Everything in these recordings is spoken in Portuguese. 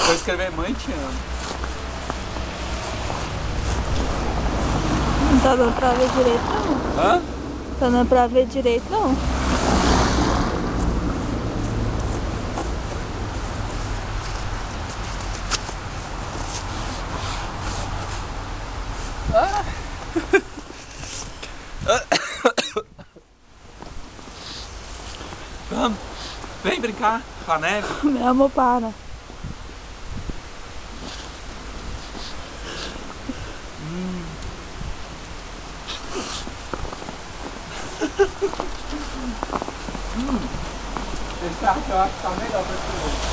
Vou escrever mãe te amo. Não tá dando pra ver direito não. Hã? Tá dando pra ver direito não. Vamos, vem brincar com a neve. Meu amor, para. Esse carro que eu acho que tá melhor pra esse outro.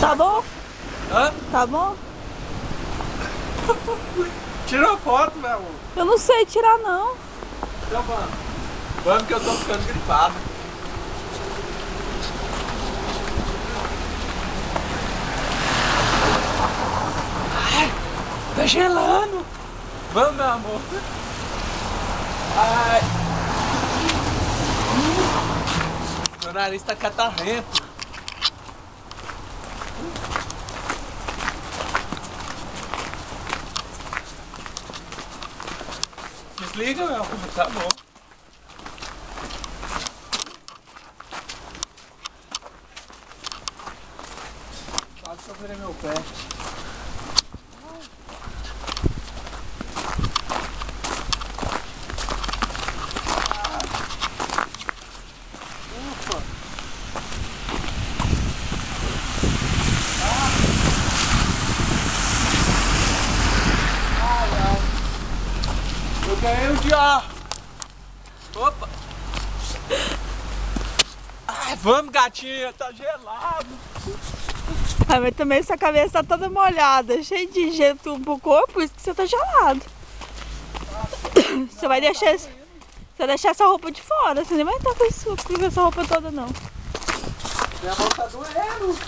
Tá bom? Hã? Tá bom? Tirou foto, meu amor. Eu não sei tirar não. Então vamos. Vamos que eu tô ficando gripado. Ai, tá gelando. Vamos, meu amor. Ai. Meu nariz tá catarrento. Desliga, meu amor. Tá bom. Quase que eu virei meu pé. Ufa. Ai, ai. Eu ganhei um dia. Opa. Ai, vamos, gatinha. Tá gelado. Ah, mas também sua cabeça tá toda molhada, cheia de gelo pro corpo, por isso que você tá gelado. Você vai deixar essa roupa de fora, você nem vai estar com essa roupa toda não. Minha mão tá doendo.